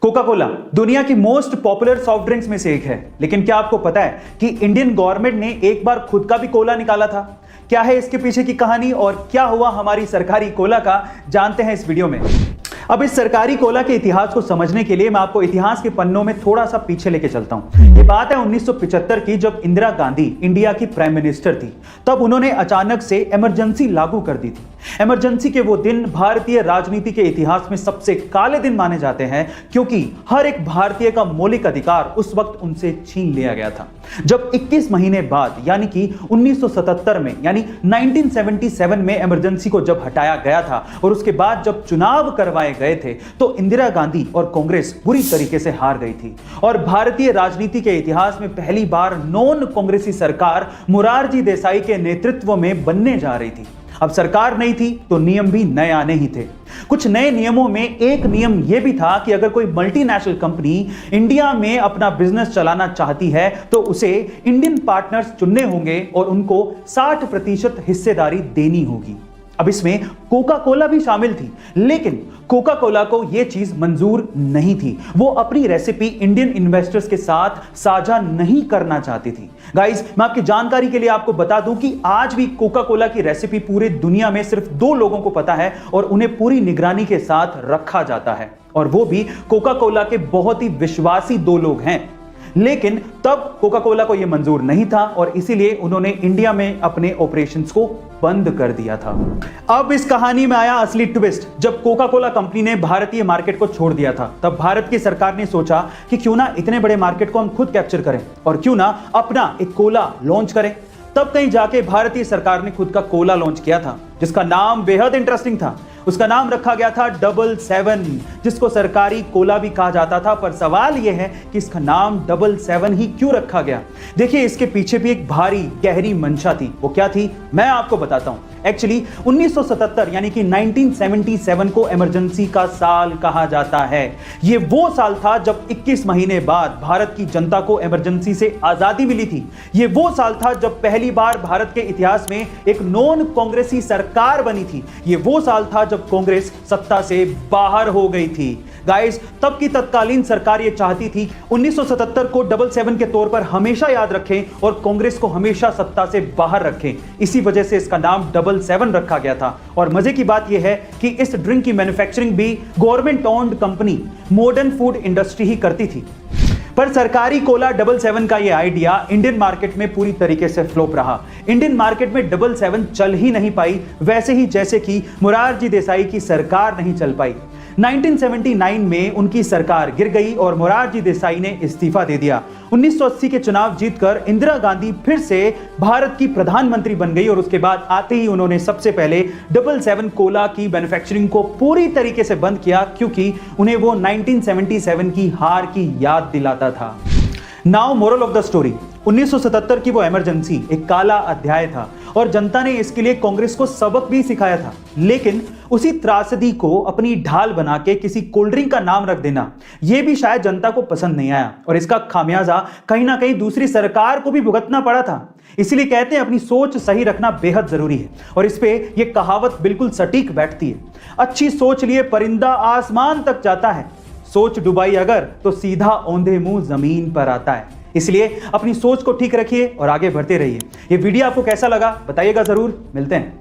Coca Cola दुनिया की most popular soft drinks में से एक है, लेकिन क्या आपको पता है कि इंडियन गवर्नमेंट ने एक बार खुद का भी कोला निकाला था? क्या है इसके पीछे की कहानी और क्या हुआ हमारी सरकारी कोला का, जानते हैं इस वीडियो में। अब इस सरकारी कोला के इतिहास को समझने के लिए मैं आपको इतिहास के पन्नों में थोड़ा सा पीछे लेके चलता हूं। ये बात है 1975 की, जब इंदिरा गांधी इंडिया की प्राइम मिनिस्टर थी। तब उन्होंने अचानक से इमरजेंसी लागू कर दी थी। इमरजेंसी के वो दिन भारतीय राजनीति के इतिहास में सबसे काले दिन माने जाते हैं, क्योंकि हर एक भारतीय का मौलिक अधिकार उस वक्त उनसे छीन लिया गया था। जब 21 महीने बाद यानी कि 1977 में यानी 1977 में इमरजेंसी को जब हटाया गया था और उसके बाद जब चुनाव करवाए गए थे, तो इंदिरा गांधी और कांग्रेस बुरी तरीके से हार गई थी और भारतीय राजनीति के इतिहास में पहली बार नॉन कांग्रेसी सरकार मोरारजी देसाई के नेतृत्व में बनने जा रही थी। अब सरकार नहीं थी तो नियम भी नए आने ही थे। कुछ नए नियमों में एक नियम यह भी था कि अगर कोई मल्टीनेशनल कंपनी इंडिया में अपना बिजनेस चलाना चाहती है तो उसे इंडियन पार्टनर्स चुनने होंगे और उनको 60% हिस्सेदारी देनी होगी। अब इसमें कोका कोला भी शामिल थी, लेकिन कोका कोला को यह चीज मंजूर नहीं थी। वो अपनी रेसिपी इंडियन इन्वेस्टर्स के साथ साझा नहीं करना चाहती थी। गाइस, मैं आपकी जानकारी के लिए आपको बता दूं कि आज भी कोका कोला की रेसिपी पूरे दुनिया में सिर्फ 2 लोगों को पता है और उन्हें पूरी निगरानी के साथ रखा जाता है, और वो भी कोका कोला के बहुत ही विश्वासी 2 लोग हैं। लेकिन तब कोका कोला को यह मंजूर नहीं था और इसीलिए उन्होंने इंडिया में अपने ऑपरेशंस को बंद कर दिया था। अब इस कहानी में आया असली ट्विस्ट। जब कोका कोला कंपनी ने भारतीय मार्केट को छोड़ दिया था, तब भारत की सरकार ने सोचा कि क्यों ना इतने बड़े मार्केट को हम खुद कैप्चर करें और क्यों ना अपना एक कोला लॉन्च करें। तब कहीं जाके भारतीय सरकार ने खुद का कोला लॉन्च किया था, जिसका नाम बेहद इंटरेस्टिंग था। उसका नाम रखा गया था 777, जिसको सरकारी कोला भी कहा जाता था। पर सवाल यह है कि इसका नाम 777 ही क्यों रखा गया? देखिए, इसके पीछे भी एक भारी गहरी मंशा थी। वो क्या थी, मैं आपको बताता हूं। एक्चुअली 1977 यानी कि 1977 को इमरजेंसी का साल कहा जाता है। ये वो साल था जब 21 महीने बाद भारत की जनता को इमरजेंसी से आजादी मिली थी। ये वो साल था जब पहली बार भारत के इतिहास में एक नॉन कांग्रेसी सरकार बनी थी। ये वो साल था जब कांग्रेस सत्ता से बाहर हो गई थी। गाइस, तब की तत्कालीन सरकार ये चाहती थी 1977 को 777 के तौर पर हमेशा याद रखें और कांग्रेस को हमेशा सत्ता से बाहर रखें। इसी वजह से इसका नाम 777 रखा गया था। और मजे की बात यह है कि इस ड्रिंक की मैन्युफैक्चरिंग भी government owned company Modern Food Industry ही करती थी। पर सरकारी कोला 777 का यह आइडिया इंडियन मार्केट में पूरी तरीके से फ्लॉप रहा। इंडियन मार्केट में 777 चल ही नहीं पाई, वैसे ही जैसे कि मोरारजी देसाई की सरकार नहीं चल पाई। 1979 में उनकी सरकार गिर गई और मोरारजी देसाई ने इस्तीफा दे दिया। 1980 के चुनाव जीतकर इंदिरा गांधी फिर से भारत की प्रधानमंत्री बन गई और उसके बाद आते ही उन्होंने सबसे पहले 777 कोला की मैन्युफैक्चरिंग को पूरी तरीके से बंद किया, क्योंकि उन्हें वो 1977 की हार की याद दिलाता था। Now moral of the story, 1977 की वो इमरजेंसी एक काला अध्याय था और जनता ने इसके लिए कांग्रेस को सबक भी सिखाया था। लेकिन उसी त्रासदी को अपनी ढाल बना के किसी कोल्ड ड्रिंक का नाम रख देना, यह भी शायद जनता को पसंद नहीं आया और इसका खामियाजा कहीं ना कहीं दूसरी सरकार को भी भुगतना पड़ा था। इसीलिए कहते हैं अपनी सोच सही रखना बेहद जरूरी है, और इस पे यह कहावत बिल्कुल सटीक बैठती है। अच्छी सोच लिए परिंदा आसमान तक जाता है, सोच डुबाई अगर तो सीधा औंधे मुंह जमीन पर आता है। इसलिए अपनी सोच को ठीक रखिए और आगे बढ़ते रहिए। ये वीडियो आपको कैसा लगा बताइएगा जरूर। मिलते हैं।